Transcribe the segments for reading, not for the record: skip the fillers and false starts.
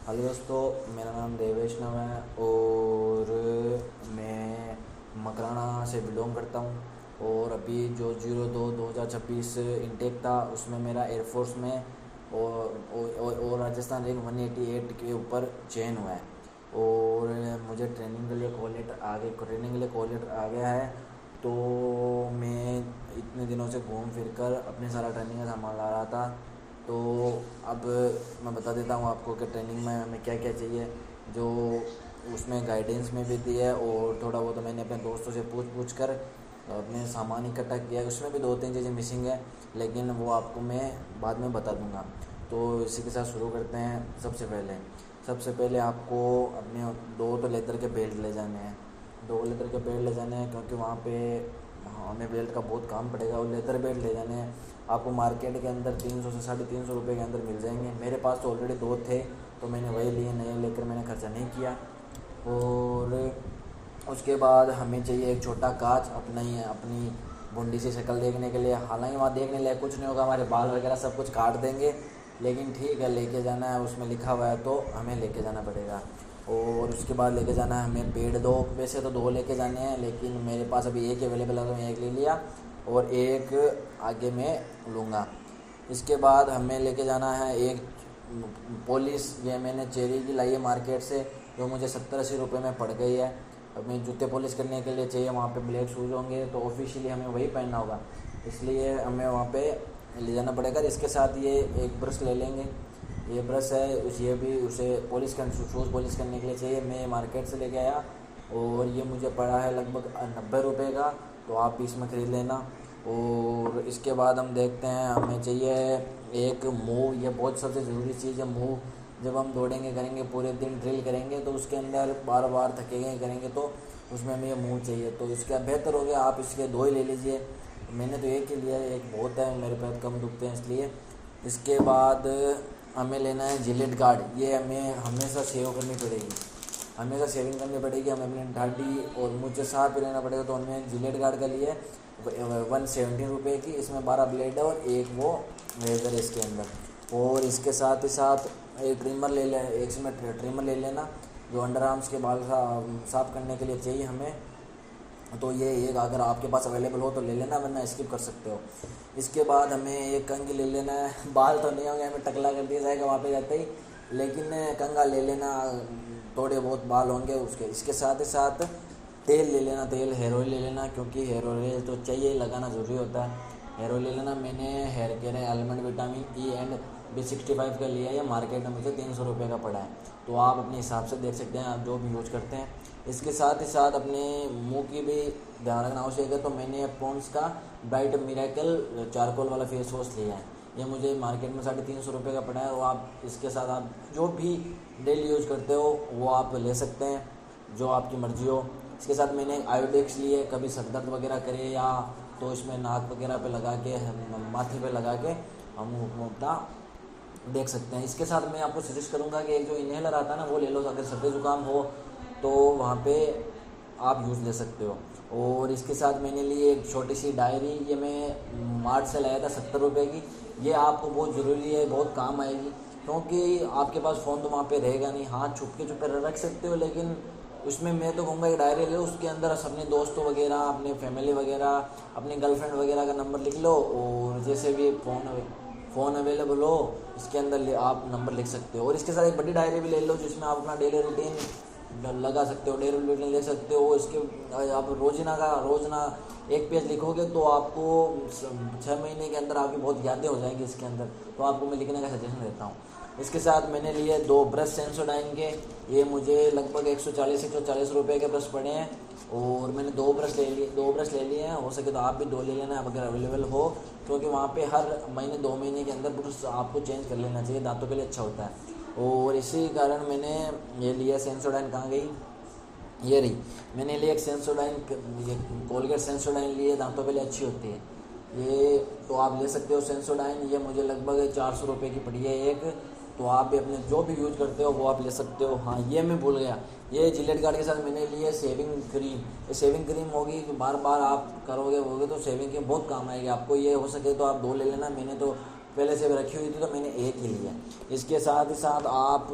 Hello दोस्तों, मेरा नाम देव वैष्णव है और मैं मकराना से बिलोंग करता हूँ। और अभी जो 02/2026 इनटेक था उसमें मेरा एयरफोर्स में और राजस्थान रैंक 188 के ऊपर चयन हुआ है। और मुझे ट्रेनिंग के लिए कॉल लेटर आ गया है। तो मैं इतने दिनों से घूम फिर कर अपने सारा ट्रेनिंग का सामान ला रहा था। तो अब मैं बता देता हूँ आपको कि ट्रेनिंग में हमें क्या क्या चाहिए, जो उसमें गाइडेंस में भी दी है। और थोड़ा बहुत तो मैंने अपने दोस्तों से पूछ कर अपने सामान इकट्ठा किया है। उसमें भी 2-3 चीज़ें मिसिंग है, लेकिन वो आपको मैं बाद में बता दूँगा। तो इसी के साथ शुरू करते हैं। सबसे पहले आपको अपने 2 तो लेदर के बेल्ट ले जाने हैं। 2 लेदर के बेल्ट ले जाने हैं क्योंकि वहाँ पे हमें बेल्ट का बहुत काम पड़ेगा। और लेदर बेल्ट ले जाने हैं। आपको मार्केट के अंदर 300 से 350 रुपये के अंदर मिल जाएंगे। मेरे पास तो ऑलरेडी 2 थे तो मैंने वही लिए, नए लेकर मैंने खर्चा नहीं किया। और उसके बाद हमें चाहिए एक छोटा कांच अपनी बूंदी से शक्ल देखने के लिए। हालांकि वहाँ देखने लायक कुछ नहीं होगा, हमारे बाल वगैरह सब कुछ काट देंगे, लेकिन ठीक है, लेके जाना है। उसमें लिखा हुआ है तो हमें लेके जाना पड़ेगा। और उसके बाद लेके जाना है हमें पेड़। 2 वैसे तो 2 लेके जाने हैं, लेकिन मेरे पास अभी एक अवेलेबल है तो मैं एक ले लिया और एक आगे मैं लूँगा। इसके बाद हमें लेके जाना है एक पॉलिश। ये मैंने चेरी की लाई है मार्केट से, जो मुझे 70-80 रुपये में पड़ गई है। हमें जूते पॉलिश करने के लिए चाहिए। वहाँ पे ब्लैक शूज़ होंगे तो ऑफिशियली हमें वही पहनना होगा, इसलिए हमें वहाँ पे ले जाना पड़ेगा। इसके साथ ये एक ब्रश ले लेंगे। ये ब्रश है ये भी उसे शूज़ पॉलिश करने के लिए चाहिए। मैं मार्केट से लेके आया और ये मुझे पड़ा है लगभग 90 रुपये का, तो आप इसमें ख़रीद लेना। और इसके बाद हम देखते हैं, हमें चाहिए एक मूव। ये बहुत सबसे ज़रूरी चीज़ है मूव। जब हम दौड़ेंगे करेंगे, पूरे दिन ड्रिल करेंगे, तो उसके अंदर बार बार थकेंगे करेंगे, तो उसमें हमें ये मूव चाहिए। तो इसका बेहतर हो गया आप इसके 2 ही ले लीजिए। मैंने तो एक ही लिया है, एक बहुत है, मेरे पैर कम दुखते हैं इसलिए। इसके बाद हमें लेना है जिलेट गार्ड। ये हमें हमेशा सेव करनी पड़ेगी, हमेशा सेविंग करनी पड़ेगी। हमें अपनी दाढ़ी और मुझे साफ भी रहना पड़ेगा, तो हमें जिलेट गार्ड का लिए 170 रुपये की। इसमें 12 ब्लेड है और एक वो रेजर है इसके अंदर। और इसके साथ ही साथ एक ट्रिमर ले लें, एक इसमें ट्रिमर ले लेना, जो अंडर आर्म्स के बाल साफ़ करने के लिए चाहिए हमें। तो ये एक अगर आपके पास अवेलेबल हो तो ले लेना, वरना स्किप कर सकते हो। इसके बाद हमें एक कंघी ले लेना है। बाल तो नहीं होंगे, हमें टकला कर दिया जाएगा वहाँ पे जाते ही, लेकिन कंघा ले लेना, थोड़े बहुत बाल होंगे उसके। इसके साथ ही साथ तेल ले लेना, तेल हेयर ऑयल ले लेना, क्योंकि हेयर ऑयल तो चाहिए, लगाना ज़रूरी होता है। हेयर ऑयल ले लेना। मैंने hair care almond vitamin E and B65 का लिया है। मार्केट में मुझे 300 रुपये का पड़ा है, तो आप अपने हिसाब से देख सकते हैं, आप जो भी यूज़ करते हैं। इसके साथ ही साथ अपने मुंह की भी ध्यान रखना आवश्यक है। तो मैंने पॉन्ड्स का ब्राइट मिरेकल चारकोल वाला फेस वॉश लिया है। ये मुझे मार्केट में 350 रुपये का पड़ा है। और आप इसके साथ आप जो भी डेली यूज़ करते हो वो आप ले सकते हैं, जो आपकी मर्ज़ी हो। इसके साथ मैंने आयोडेक्स लिए, कभी सर दर्द वगैरह करे या तो इसमें नाक वगैरह पे लगा के, माथे पे लगा के हम अपना देख सकते हैं। इसके साथ मैं आपको सजेस्ट करूंगा कि एक जो इनहेलर आता है ना, वो ले लो। अगर सर्दी ज़ुकाम हो तो वहाँ पे आप यूज़ ले सकते हो। और इसके साथ मैंने ली एक छोटी सी डायरी। ये मैं मार्ट से लाया था 70 रुपये की। ये आपको बहुत ज़रूरी है, बहुत काम आएगी, क्योंकि आपके पास फ़ोन तो वहाँ पे रहेगा नहीं। हाँ, छुप के रख सकते हो, लेकिन उसमें मैं तो कहूँगा एक डायरी लो, उसके अंदर अपने दोस्तों वगैरह, अपने फैमिली वगैरह, अपनी गर्लफ्रेंड वगैरह का नंबर लिख लो। और जैसे भी फ़ोन अवेलेबल हो, इसके अंदर आप नंबर लिख सकते हो। और इसके साथ एक बड़ी डायरी भी ले लो, जिसमें आप अपना डेली रूटीन लगा सकते हो, डेली रूटीन ले सकते हो। इसके आप रोज़ना एक पेज लिखोगे तो आपको 6 महीने के अंदर आपकी बहुत यादें हो जाएंगी इसके अंदर। तो आपको मैं लिखने का सजेशन देता हूँ। इसके साथ मैंने लिए 2 ब्रश सेंसोडाइन के। ये मुझे लगभग 140 रुपये के ब्रश पड़े हैं। और मैंने 2 ब्रश ले लिए हैं। हो सके तो आप भी 2 ले लेना अगर अवेलेबल हो, क्योंकि वहाँ पे हर महीने 2 महीने के अंदर ब्रश आपको चेंज कर लेना चाहिए, दांतों के लिए अच्छा होता है। और इसी कारण मैंने ये लिया सेंसोडाइन। कहाँ गई? ये रही। मैंने लिए एक सेंसोडाइन, ये कोलगेट सेंसोडाइन लिए, दांतों के लिए अच्छी होती है ये, तो आप ले सकते हो सेंसोडाइन। ये मुझे लगभग 400 रुपये की पड़ी है एक। तो आप भी अपने जो भी यूज़ करते हो वो आप ले सकते हो। हाँ, ये मैं भूल गया, ये जिलेट गार्ड के साथ मैंने लिए शेविंग क्रीम। ये शेविंग क्रीम होगी, बार बार आप करोगे तो शेविंग के बहुत काम आएगी आपको। ये हो सके तो आप 2 ले लेना। मैंने तो पहले से रखी हुई थी तो मैंने एक ही लिया। इसके साथ ही साथ आप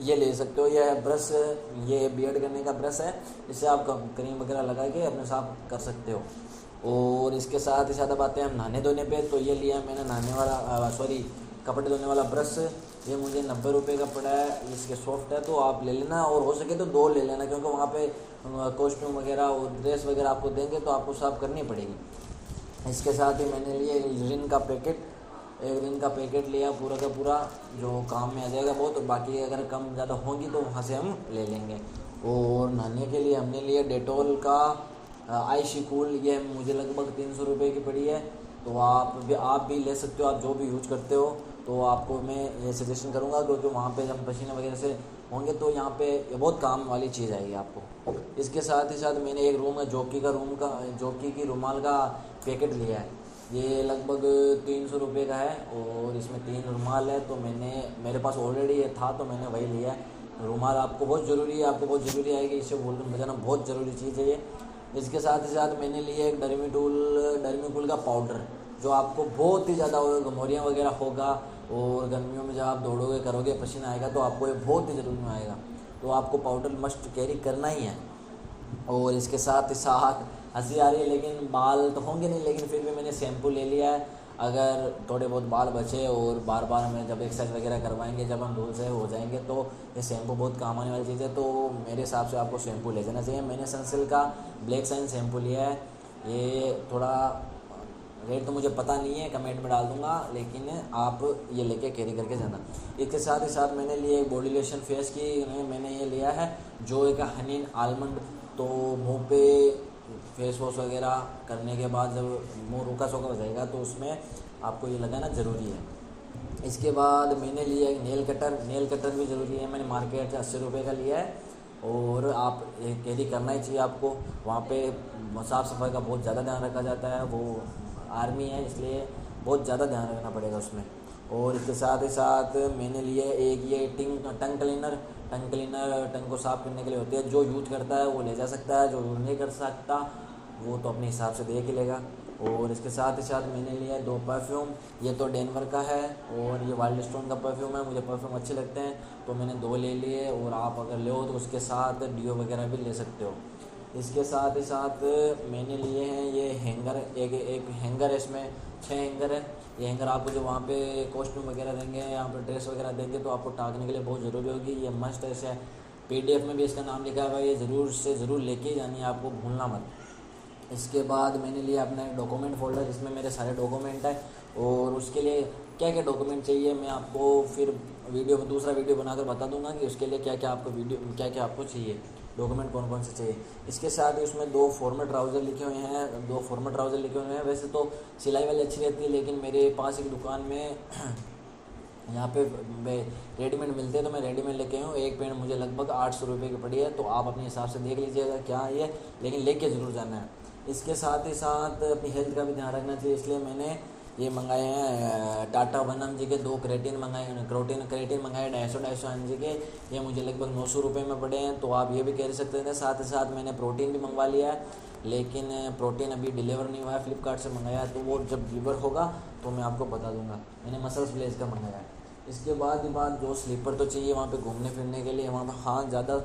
ये ले सकते हो, यह ब्रश, ये बियर्ड करने का ब्रश है, इससे आप क्रीम वगैरह लगा के अपने साफ कर सकते हो। और इसके साथ ही साथ अब आते हैं हम नहाने धोने पे। तो ये लिया मैंने नहाने वाला कपड़े धोने वाला ब्रश। ये मुझे 90 रुपये का पड़ा है, इसके सॉफ्ट है, तो आप ले लेना, और हो सके तो 2 ले लेना, क्योंकि वहाँ पे कॉस्ट्यूम वगैरह और ड्रेस वगैरह आपको देंगे तो आपको साफ करनी पड़ेगी। इसके साथ ही मैंने लिए रिन का पैकेट, एक रिन का पैकेट लिया पूरा का पूरा, जो काम में आ जाएगा बहुत, और बाकी अगर कम ज़्यादा होंगी तो वहाँ से हम ले लेंगे। और नहाने के लिए हमने लिया डेटॉल का आइशी कूल, ये मुझे लगभग 300 रुपये की पड़ी है। तो आप भी ले सकते हो, आप जो भी यूज करते हो। तो आपको मैं ये सजेशन करूँगा, क्योंकि वहाँ पे जब पसीना वगैरह से होंगे तो यहाँ पे बहुत काम वाली चीज़ आएगी आपको। इसके साथ ही साथ मैंने एक रूम है जॉकी की रुमाल का पैकेट लिया है, ये लगभग 300 रुपये का है, और इसमें 3 रुमाल है। तो मेरे पास ऑलरेडी ये था तो मैंने वही लिया है। रुमाल आपको बहुत ज़रूरी है, आपको बहुत ज़रूरी आएगी, इससे वॉल्यूम बजाना बहुत ज़रूरी चीज़ है ये। इसके साथ ही साथ मैंने लिया एक डर्मीकूल का पाउडर, जो आपको बहुत ही ज़्यादा गमोरियाँ वगैरह होगा, और गर्मियों में जब आप दौड़ोगे करोगे पसीना आएगा तो आपको ये बहुत ही ज़रूरी में आएगा, तो आपको पाउडर मस्ट कैरी करना ही है। और इसके साथ ही साथ हंसी आ रही है, लेकिन बाल तो होंगे नहीं, लेकिन फिर भी मैंने शैम्पू ले लिया है। अगर थोड़े बहुत बाल बचे और बार बार हमें जब एक्सरसाइज वगैरह करवाएंगे, जब हम धूल से हो जाएंगे, तो ये शैम्पू बहुत काम आने वाली चीज़ है। तो मेरे हिसाब से आपको शैम्पू ले जाना चाहिए। मैंने सनसिल्क का ब्लैक शाइन शैम्पू लिया है, ये थोड़ा रेट तो मुझे पता नहीं है, कमेंट में डाल दूंगा, लेकिन आप ये लेके कैरी करके जाना। इसके साथ ही साथ मैंने लिया एक बॉडी लोशन फेस की, मैंने ये लिया है जो एक हनी आलमंड। तो मुंह पे फेस वॉश वगैरह करने के बाद जब मुंह रूखा सूखा हो जाएगा तो उसमें आपको ये लगाना ज़रूरी है। इसके बाद मैंने लिया एक नेल कटर भी ज़रूरी है, मैंने मार्केट से 80 रुपये का लिया है, और आप कैरी करना ही चाहिए आपको। वहाँ पे साफ़ सफाई का बहुत ज़्यादा ध्यान रखा जाता है, वो आर्मी है इसलिए बहुत ज़्यादा ध्यान रखना पड़ेगा उसमें। और इसके साथ ही साथ मैंने लिए एक ये टंग क्लीनर टंग को साफ़ करने के लिए होती है, जो यूज करता है वो ले जा सकता है, जो यूज नहीं कर सकता वो तो अपने हिसाब से देख ही लेगा। और इसके साथ ही साथ मैंने लिया 2 परफ्यूम, ये तो डेनवर का है और ये वाइल्ड स्टोन का परफ्यूम है, मुझे परफ्यूम अच्छे लगते हैं तो मैंने 2 ले लिए। और आप अगर ले तो उसके साथ डियो वगैरह भी ले सकते हो। इसके साथ ही साथ मैंने लिए हैं ये हैंगर, एक हैंगर है, इसमें 6 हैंगर है। ये हैंगर आपको जो वहाँ पे कॉस्ट्यूम वगैरह देंगे, यहाँ पे ड्रेस वगैरह देंगे तो आपको टांगने के लिए बहुत ज़रूरी होगी। ये मस्ट है, PDF में भी इसका नाम लिखा हुआ है, ये ज़रूर से ज़रूर लेके ही जानी है, आपको भूलना मत। इसके बाद मैंने लिया अपना डॉक्यूमेंट फोल्डर, जिसमें मेरे सारे डॉक्यूमेंट है, और उसके लिए क्या क्या डॉक्यूमेंट चाहिए मैं आपको फिर दूसरा वीडियो बनाकर बता दूंगा कि उसके लिए क्या क्या आपको चाहिए, डॉक्यूमेंट कौन कौन से चाहिए। इसके साथ ही उसमें 2 फॉर्मल ट्राउज़र लिखे हुए हैं। वैसे तो सिलाई वाली अच्छी रहती है, लेकिन मेरे पास एक दुकान में यहाँ पे रेडीमेड मिलते हैं तो मैं रेडीमेड लेके आया हूँ। एक पेंट मुझे लगभग 800 रुपये की पड़ी है, तो आप अपने हिसाब से देख लीजिएगा क्या है ये, लेकिन लेके ज़रूर जाना है। इसके साथ ही साथ अपनी हेल्थ का भी ध्यान रखना चाहिए, इसलिए मैंने ये मंगाए हैं टाटा 1 mg के 2 क्रेटिन मंगाए 250 mg के, ये मुझे लगभग 900 रुपये में पड़े हैं, तो आप ये भी कह सकते हैं। साथ ही साथ मैंने प्रोटीन भी मंगवा लिया है, लेकिन प्रोटीन अभी डिलीवर नहीं हुआ है, फ्लिपकार्ट से मंगाया है, तो वो जब डिलीवर होगा तो मैं आपको बता दूंगा। मैंने मसल्स ब्लेज का मंगाया है। इसके बाद जो स्लीपर तो चाहिए वहाँ पे घूमने फिरने के लिए, वहाँ पर हाँ ज़्यादा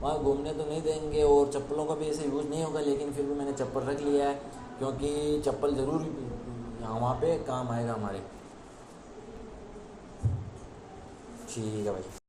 वहाँ घूमने तो नहीं देंगे, और चप्पलों का भी ऐसे यूज़ नहीं होगा, लेकिन फिर भी मैंने चप्पल रख लिया है, क्योंकि चप्पल ज़रूर वहाँ पे काम आएगा हमारे। ठीक है भाई।